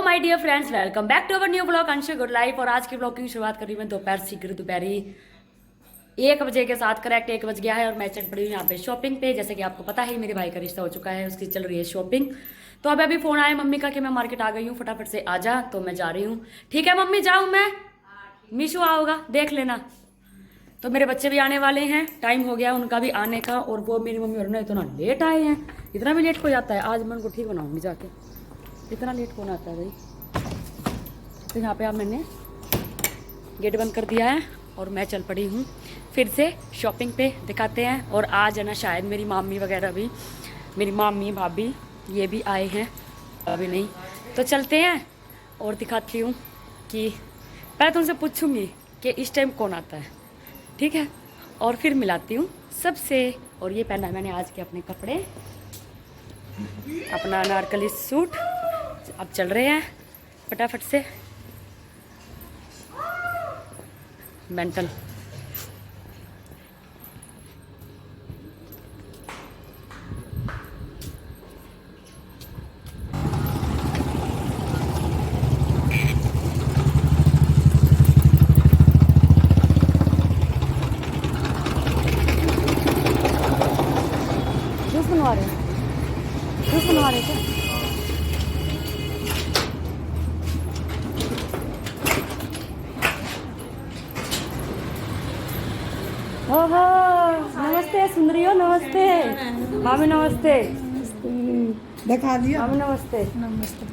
My dear friends, welcome back to our new blog Anshu good life. और आज की blog की शुरुआत करी मैं दोपहर शीघ्र दोपहरी 1 बजे के साथ। करेक्ट 1 बज गया है और मैं चल पड़ी हूँ यहाँ पे शॉपिंग पे। जैसे कि आपको पता है मेरे भाई का रिश्ता हो चुका है, उसकी चल रही है शॉपिंग। तो अभी फ़ोन आया मम्मी का कि मैं मार्केट आ गई हूँ, फटाफट से आ जा। तो मैं जा रही हूँ। ठीक है मम्मी, जाऊँ मैं? मीशू आओगा, देख लेना। तो मेरे बच्चे भी आने वाले हैं, टाइम हो गया उनका भी आने का। और वो मेरी मम्मी और ना इतना लेट आए हैं, इतना भी लेट हो जाता है। आज मैं उनको ठीक बनाऊंगी जाके, इतना लेट कौन आता है भाई। तो यहाँ पे अब मैंने गेट बंद कर दिया है और मैं चल पड़ी हूँ फिर से शॉपिंग पे। दिखाते हैं। और आज है ना शायद मेरी मामी वगैरह भी, मेरी मामी भाभी ये भी आए हैं, अभी नहीं। तो चलते हैं और दिखाती हूँ कि पहले तुमसे पूछूंगी कि इस टाइम कौन आता है, ठीक है? और फिर मिलाती हूँ सबसे। और ये पहना है मैंने आज के अपने कपड़े, अपना अनारकली सूट। अब चल रहे हैं फटाफट से। मेंटल जूस बनवा रहे हैं, जूस बनवा रहे थे। ओहो, नमस्ते सुंदरियो, नमस्ते मामी, नमस्ते दिखा दिया। मामी, नमस्ते। नमस्ते।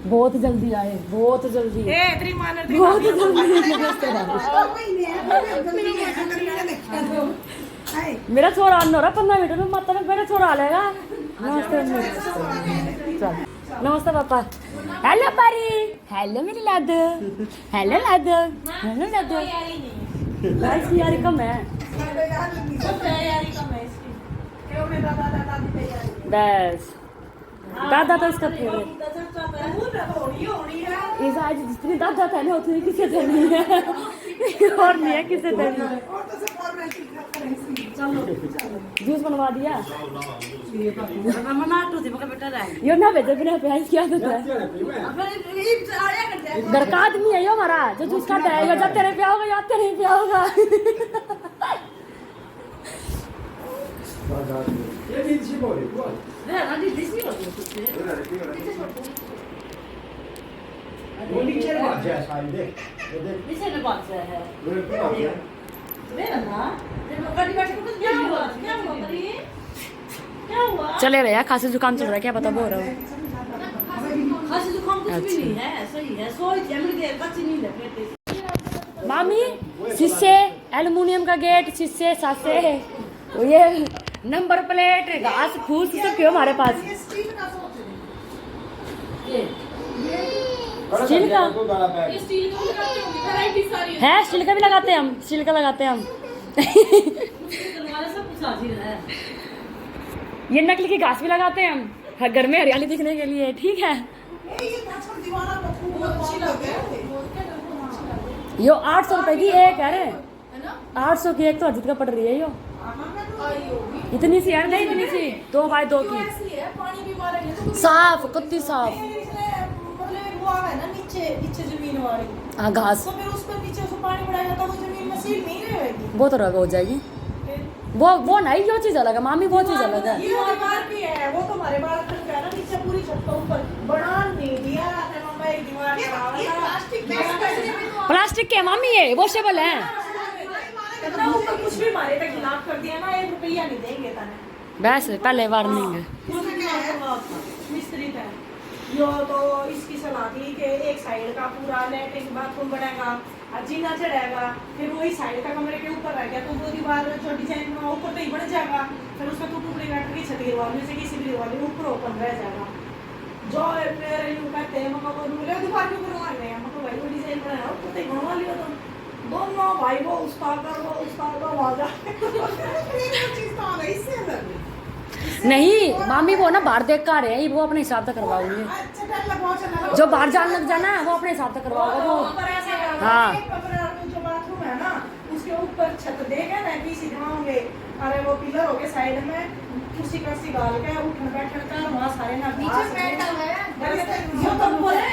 बहुत जल्दी आए, बहुत जल्दी, बहुत जल्दी। मेरा छोरा आना हो रहा 15 मिनट में, मतलब मेरा छोरा आ लेगा। नमस्ते चल, नमस्ते पापा। हेलो परी, हेलो मेरी लाडो, हेलो लाडो, हेलो लाडो। इसकी यारी कम है बस। दादा तो इसका फेवरेट। इस आज जितनी दादा था ना उतनी किसी से नहीं है, और नहीं है किसी से नहीं। जूस बनवा दिया यो ना भेजे बिना प्याज क्या होता है। घर का आदमी है यो हमारा जो जूस खाता है। यो जब तेरे पे होगा या तेरे पे होगा। चले रहे यार, खांसी जुकाम चल रहा है, क्या पता बोल रहा हूँ। मामी शीशे, एल्युमिनियम का गेट, शीशे सासे, ये नंबर प्लेट, घास फूस सब क्यों हमारे पास। स्टील का है, स्टील का भी लगाते हैं हम, स्टील का लगाते हैं हम। ये नकली की घास भी लगाते हैं हम घर में हरियाली दिखने के लिए, ठीक है? यो 800 रुपए की एक है रे, 800 की एक तो अजित का पड़ रही है यो। इतनी सी है नहीं, इतनी सी 2x2 की, साफ कत्ती साफ। हाँ घास वो तो रग हो जाएगी। वो नहीं, यो चीज अलग है मामी, वो चीज अलग है। वो तो हमारे बालकनी है ना, नीचे पूरी छत के ऊपर बना नहीं दिया मम्मा, एक दीवार प्लास्टिक के मामी, ये वॉशेबल है। ऊपर कुछ भी मारे तक खिलाफ कर दिया ना, 1 रुपया नहीं देंगे तने। बस पहले वार्निंग है। मिस्त्री था यो, तो इसकी सलाह थी कि एक साइड का पूरा लैट्रिन बाथरूम बनेगा और जीना चढ़ेगा, फिर वही साइड का कमरे के ऊपर रह गया तो वो दीवार जो डिजाइन बना ऊपर तो ही बन जाएगा। फिर उसमें तो टुकड़ी काट के छत गिरवा में से किसी भी दीवार में ऊपर ओपन रह जाएगा। जो मेरे यूं कहते हैं मम्मा को बोले दीवार के ऊपर बनवाने हैं, मम्मा भाई वो डिजाइन बनाया ऊपर तो ही बनवा लियो तुम दोनों भाई, वो उस्ताद का वाजा नहीं मामी, वो ना बाहर देख कर रहे हैं, वो अपने हिसाब से करवाओगे। जो बाहर जाने लग जाना वो अपने हिसाब से करवाओगे वो। हाँ जो बाथरूम है ना उसके ऊपर छत देगा ना कि सीधा होंगे, अरे वो पिलर हो गए साइड में, कुर्सी कर्सी डाल के उठन बैठन का वहाँ ना सारे ना नीचे बैठा हुआ है। यो तो बोले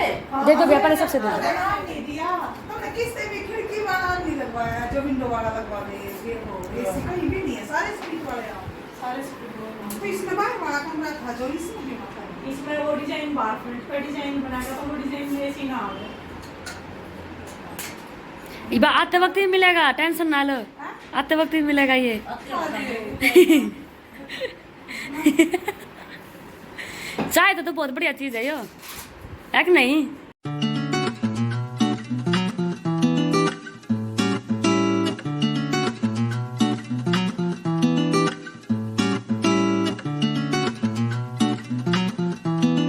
दे दो भैया पहले सबसे दे दो। नहीं दिया तुमने किससे भी खिड़की वाला नहीं लगवाया, जो विंडो वाला लगवा दे। ये हो एसी कहीं भी नहीं है, सारे स्प्लिट वाले हैं। सारे स्पीड तो इसमें बाहर वाला कमरा था जो इसमें भी मत है। इसमें वो डिजाइन बाहर फ्रंट पे डिजाइन बनाएगा तो वो डिजाइन में ऐसी ना आवे। इबा आते वक्त ही मिलेगा, टेंशन ना लो, आते वक्त ही मिलेगा ये। चाय तो बहुत बढ़िया चीज है यो, है कि नहीं?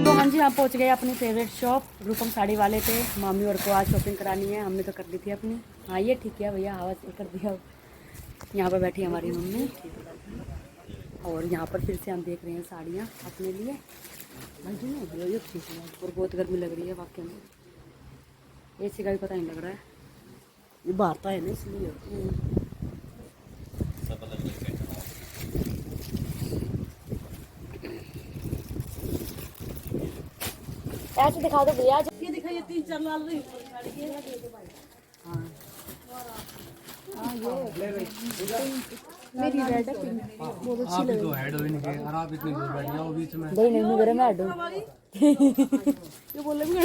तो हाँ जी, आप पहुंच गए अपनी फेवरेट शॉप रूपम साड़ी वाले पे। मामी और को आज शॉपिंग करानी है, हमने तो कर दी थी अपनी। हाँ ये ठीक है भैया, हवा से कर दिया। यहाँ पर बैठी हमारी मम्मी और यहाँ पर फिर से हम देख रहे हैं साड़ियाँ अपने लिए। ये ठीक है और बहुत गर्मी लग रही है वाकई में, एसी का भी पता नहीं लग रहा है, ये बाहर है ना इसलिए। ऐसे दिखा दो भैया, ये दिखाइए 3-4 लाल रही हाँ मेरी रेड है बहुत अच्छी लग रही है। हेड हो इनके और आप इतनी दूर बैठ जाओ बीच में। दही नहीं मेरे में ऐड ये बोल रहे हैं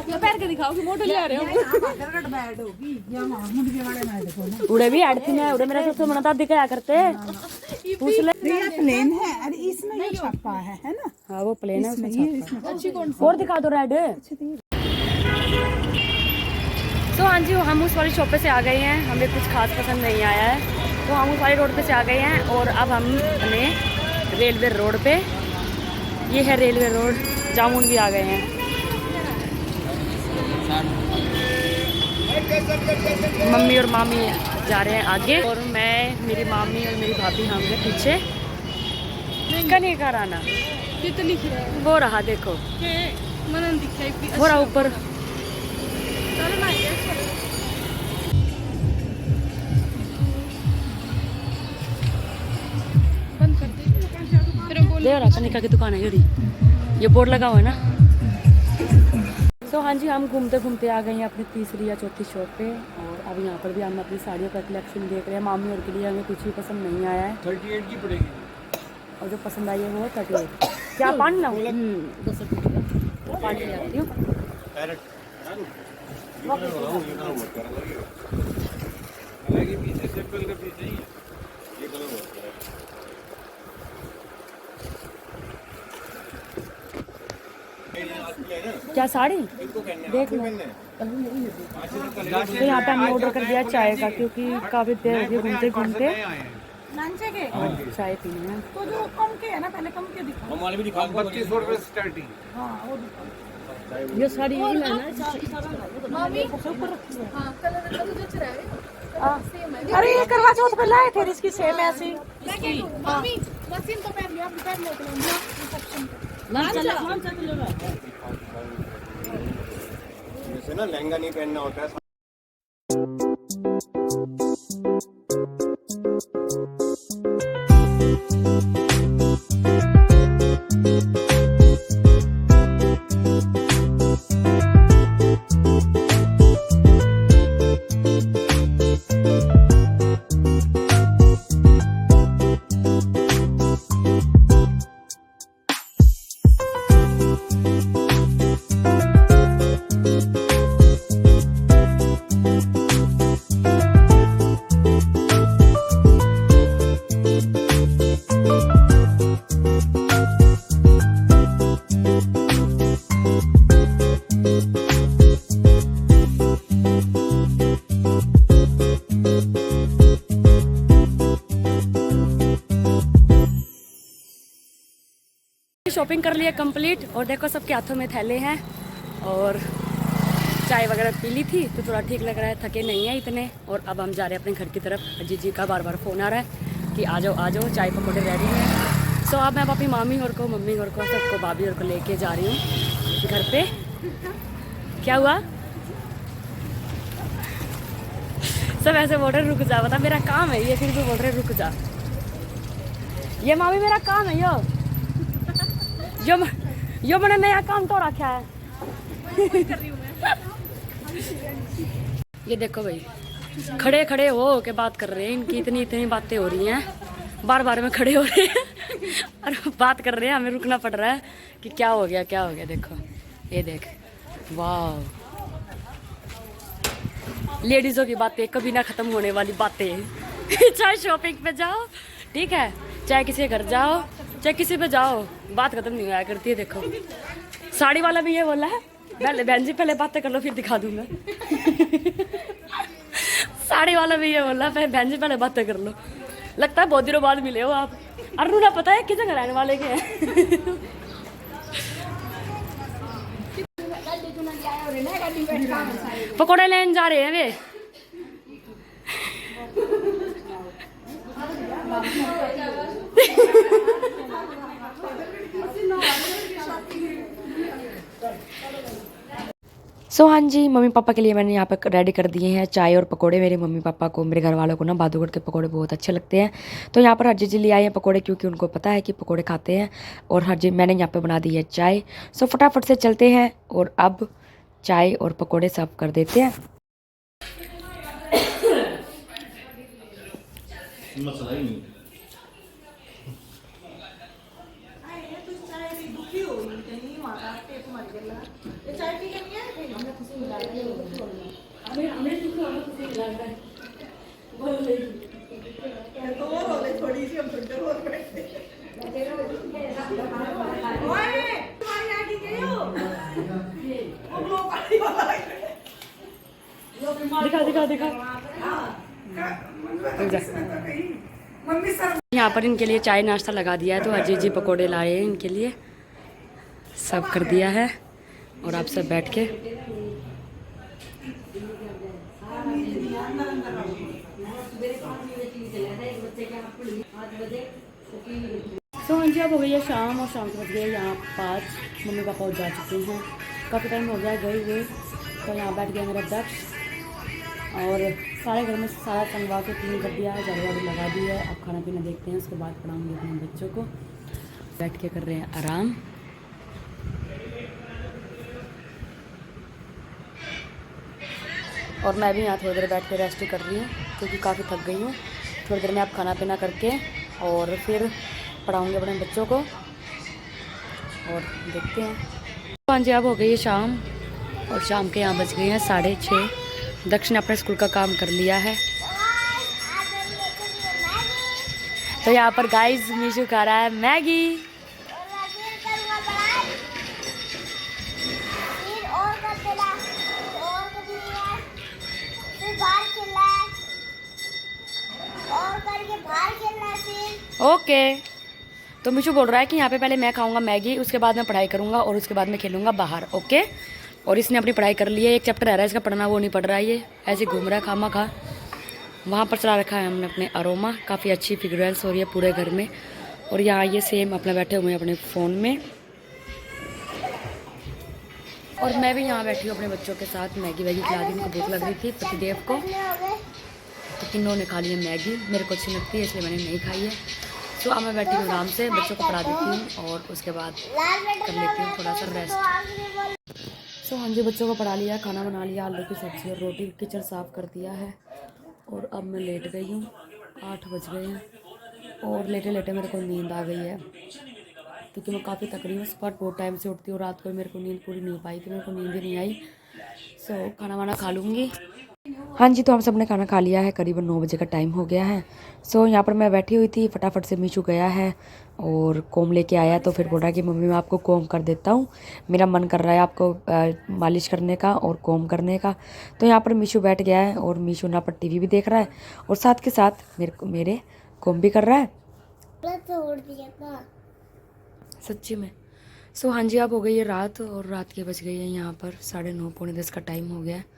ये पैर के दिखाओ कि मोटे ले आ रहे हो। करकट बैड होगी या महमूद के वाले में देखो ना। उड़े भी ऐड थी मैं, उड़े मेरा सबसे मना था दिखाया करते, पूछ ले। ये प्लेन है, अरे इसमें ये छापा है ना। हाँ वो प्लेन है उसमें ये छापा इसमें है। अच्छी कौन और दिखा दो रेड। तो हाँ जी, हम उस वाली शॉप पे से आ गए हैं, हमें कुछ खास पसंद नहीं आया है तो हम उस वाली रोड पे से आ गए हैं और अब हम अपने रेलवे रोड पे, ये है रेलवे रोड, जामुन भी आ गए हैं। मम्मी और मामी जा रहे हैं आगे और मैं, मेरी मामी और मेरी भाभी हम गए पीछे। कने का राना कितनी लिख रहा है वो रहा, देखो के मनन दिखाई कि वो रहा ऊपर। चलो ना ये बंद कर दे फिर बोल दे रहा कनिका की दुकान है यही, ये बोर्ड लगा हुआ है ना। तो हाँ जी, हम घूमते घूमते आ गए हैं अपनी तीसरी या चौथी शॉप पे और अब यहाँ पर भी हम अपनी साड़ियों का कलेक्शन देख रहे हैं। मामी और के लिए हमें कुछ भी पसंद नहीं आया है 38 की पड़ेगी। और जो पसंद आई है वो 38। क्या पानी लाऊं? 10 रुपये का पानी ले आती हूँ। पीछे सिंपल के पीछे ही है ये कलर बहुत प्यारा है। क्या साड़ी देख लो। तो यहाँ पे हमने ऑर्डर कर दिया चाय का, क्योंकि काफ़ी देर हो गई घूमते घूमते लांचे के और चाय पीनी है। तो जो कम के है ना, पहले कम के दिखाओ। हमारे भी दिखा 2500 रुपए स्टार्टिंग। हाँ वो दिखाओ। ये साड़ी यही लेना है। मामी हाँ कलर का तो जच रहा है। हाँ। अरे ये करवा चौथ पे लाए थे इसकी सेम ऐसी। मम्मी वसीम तो पहन लिया, पहन लो रिसेप्शन पे। जैसे ना लहंगा नहीं पहनना होता है। शॉपिंग कर लिया कंप्लीट और देखो सबके हाथों में थैले हैं और चाय वगैरह पी ली थी तो थोड़ा ठीक लग रहा है, थके नहीं है इतने। और अब हम जा रहे हैं अपने घर की तरफ। अजीत जी का बार बार फ़ोन आ रहा है कि आ जाओ चाय पकौड़े रेडी हैं। सो अब मैं अपनी मामी और को, मम्मी और को, सबको, भाभी और को लेके जा रही हूँ घर पे। क्या हुआ? सब ऐसे बोल रहे रुक जा, बता मेरा काम है ये, फिर भी बोल रहे रुक जा। ये मामी मेरा काम है यो। यो मैंने नया काम तो रखा है। ये देखो भाई, खड़े खड़े हो के बात कर रहे हैं, इनकी इतनी इतनी बातें हो रही हैं, बार बार में खड़े हो रहे हैं और बात कर रहे हैं, हमें रुकना पड़ रहा है कि क्या हो गया क्या हो गया। देखो ये देख, वाह, लेडीजों की बातें कभी ना खत्म होने वाली बातें। चाहे शॉपिंग पे जाओ, ठीक है, चाहे किसी के घर जाओ, चाहे किसी पे जाओ, बात खत्म नहीं हुआ करती है। देखो साड़ी वाला भी ये बोला है, पहले बहन जी पहले बातें कर लो फिर दिखा दूंगा। साड़ी वाला भी ये बोला, पहले बहन जी पहले बातें कर लो। लगता है बहुत दिनों बाद मिले हो आप। अरुणा पता है किस जगह रहने वाले के हैं? पकौड़े लेने जा रहे हैं वे। सो हाँ जी, मम्मी पापा के लिए मैंने यहाँ पर रेडी कर दिए हैं चाय और पकोड़े। मेरे मम्मी पापा को, मेरे घर वालों को ना बादूगढ़ के पकोड़े बहुत अच्छे लगते हैं, तो यहाँ पर हरजी जी ले आए हैं पकोड़े, क्योंकि उनको पता है कि पकोड़े खाते हैं। और हरजी मैंने यहाँ पे बना दी है चाय। सो फटाफट से चलते हैं और अब चाय और पकोड़े सर्व कर देते हैं। मसला ही नहीं। थोड़ी सी हम और बैठे। तुम्हारी आगे गए हो? दिखा। यहाँ पर इनके लिए चाय नाश्ता लगा दिया है, तो अजय जी पकोड़े लाए हैं इनके लिए, सब कर दिया है। और आप सब बैठ के तो हाँ जी, अब हो गई है शाम, और शाम के बज गए यहाँ 5। मम्मी पापा जा चुके हैं, काफ़ी टाइम हो गया गए हुए। तो यहाँ बैठ गया मेरा दक्ष, और सारे घर में सारा टंगवा के क्लीन कर दिया है, झाड़ू वाड़ू लगा दी है। अब खाना पीना देखते हैं, उसके बाद पढ़ाऊँगी अपने बच्चों को। बैठ के कर रहे हैं आराम। और मैं भी यहाँ थोड़ी देर बैठ के रेस्ट कर रही हूँ, क्योंकि काफ़ी थक गई हूँ। थोड़ी देर में आप खाना पीना करके और फिर पढ़ाऊँगी अपने बच्चों को, और देखते हैं। हाँ जी, अब हो गई है शाम, और शाम के यहाँ बज गए हैं 6:30। दक्ष ने अपने स्कूल का काम कर लिया है। तो यहाँ पर गाइस मीशू खा रहा है मैगी। ओके, तो मीशू बोल रहा है कि यहाँ पे पहले मैं खाऊंगा मैगी, उसके बाद मैं पढ़ाई करूंगा, और उसके बाद मैं खेलूंगा बाहर। ओके, और इसने अपनी पढ़ाई कर ली है, एक चैप्टर रह रहा है इसका पढ़ना, वो नहीं पढ़ रहा है, ये ऐसे घूम रहा है खामा खा। वहाँ पर चला रखा है हमने अपने अरोमा, काफ़ी अच्छी फ्रेग्रेंस हो रही है पूरे घर में। और यहाँ ये सेम अपना बैठे हुए हैं अपने फ़ोन में, और मैं भी यहाँ बैठी हूँ अपने बच्चों के साथ। मैगी वैगी खिला दी, उनको भूख लग रही थी प्रतिदेव को, तो तीनों ने खा ली है मैगी। मेरे को अच्छी लगती है इसलिए मैंने नहीं खाई है। तो अब मैं बैठी हूँ आराम से, बच्चों को पढ़ा देती हूँ और उसके बाद कर लेती हूँ थोड़ा सा रेस्ट। सो हाँ जी, बच्चों को पढ़ा लिया, खाना बना लिया, आलू की सब्ज़ी और रोटी, किचन साफ़ कर दिया है। और अब मैं लेट गई हूँ, 8 बज गए हैं, और लेटे लेटे मेरे को नींद आ गई है, क्योंकि मैं काफ़ी थक रही हूँ। स्पॉट बहुत टाइम से उठती हूँ, रात को मेरे को नींद पूरी नहीं हो पाई थी, मेरे को नींद ही नहीं आई। सो खाना वाना खा लूँगी। हाँ जी, तो हम सब ने खाना खा लिया है, करीबन 9 बजे का टाइम हो गया है। सो यहाँ पर मैं बैठी हुई थी, फटाफट से मीशू गया है और कोम लेके आया, तो फिर बोल रहा कि मम्मी मैं आपको कोम कर देता हूँ, मेरा मन कर रहा है आपको मालिश करने का और कोम करने का। तो यहाँ पर मीशू बैठ गया है, और मीशू यहाँ पर टीवी भी देख रहा है, और साथ के साथ मेरे कोम भी कर रहा है। सच्ची में। सो हाँ जी, अब हो गई है रात, और रात के बज गई है यहाँ पर 9:30 पौने 10 का टाइम हो गया है।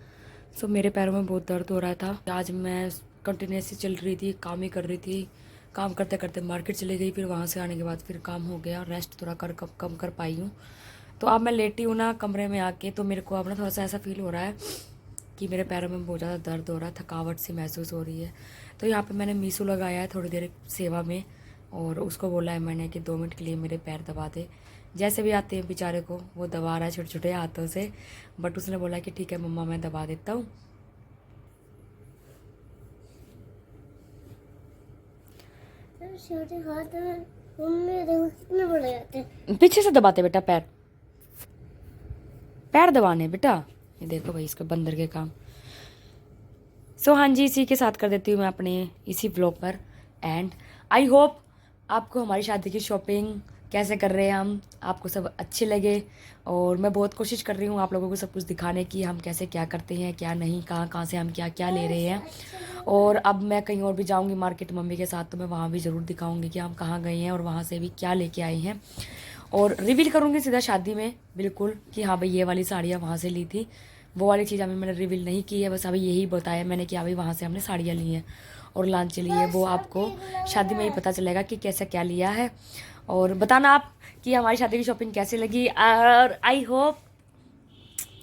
सो मेरे पैरों में बहुत दर्द हो रहा था। आज मैं कंटिन्यूसली चल रही थी, काम ही कर रही थी, काम करते करते मार्केट चली गई, फिर वहाँ से आने के बाद फिर काम हो गया, रेस्ट थोड़ा कम कर पाई हूँ। तो अब मैं लेटी हूँ ना कमरे में आके, तो मेरे को अब ना थोड़ा सा ऐसा फील हो रहा है कि मेरे पैरों में बहुत ज़्यादा दर्द हो रहा है, थकावट सी महसूस हो रही है। तो यहाँ पर मैंने मीशू लगाया है थोड़ी देर सेवा में, और उसको बोला है मैंने कि 2 मिनट के लिए मेरे पैर दबा दे। जैसे भी आते हैं बेचारे को वो दबा रहा है छोटे छोटे हाथों से, बट उसने बोला कि ठीक है मम्मा मैं दबा देता हूँ। छोटे हाथ में मम्मी देखो कितने बड़े होते हैं। पीछे से दबाते बेटा, पैर पैर दबाने बेटा। ये देखो भाई इसके बंदर के काम। सो हाँ जी, इसी के साथ कर देती हूँ मैं अपने इसी ब्लॉग पर एंड। आई होप आपको हमारी शादी की शॉपिंग कैसे कर रहे हैं हम, आपको सब अच्छे लगे। और मैं बहुत कोशिश कर रही हूँ आप लोगों को सब कुछ दिखाने की, हम कैसे क्या करते हैं क्या नहीं, कहाँ कहाँ से हम क्या क्या ले रहे हैं। और अब मैं कहीं और भी जाऊँगी मार्केट मम्मी के साथ, तो मैं वहाँ भी ज़रूर दिखाऊँगी कि हम कहाँ गए हैं और वहाँ से भी क्या लेके आए हैं। और रिवील करूँगी सीधा शादी में बिल्कुल कि हाँ भाई ये वाली साड़ियाँ वहाँ से ली थी, वो वाली चीज़ अभी मैंने रिवील नहीं की है, बस अभी यही बताया मैंने कि हाँ भाई वहाँ से हमने साड़ियाँ ली हैं और लांचे लिए। वो आपको शादी में ही पता चलेगा कि कैसे क्या लिया है। और बताना आप कि हमारी शादी की शॉपिंग कैसे लगी। और आई होप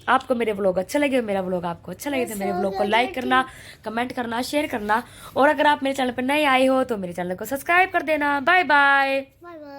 आपको मेरे व्लॉग अच्छे लगे, मेरा व्लॉग आपको अच्छा लगे तो मेरे व्लॉग को लाइक करना, कमेंट करना, शेयर करना। और अगर आप मेरे चैनल पर नए आए हो तो मेरे चैनल को सब्सक्राइब कर देना। Bye bye. Bye bye.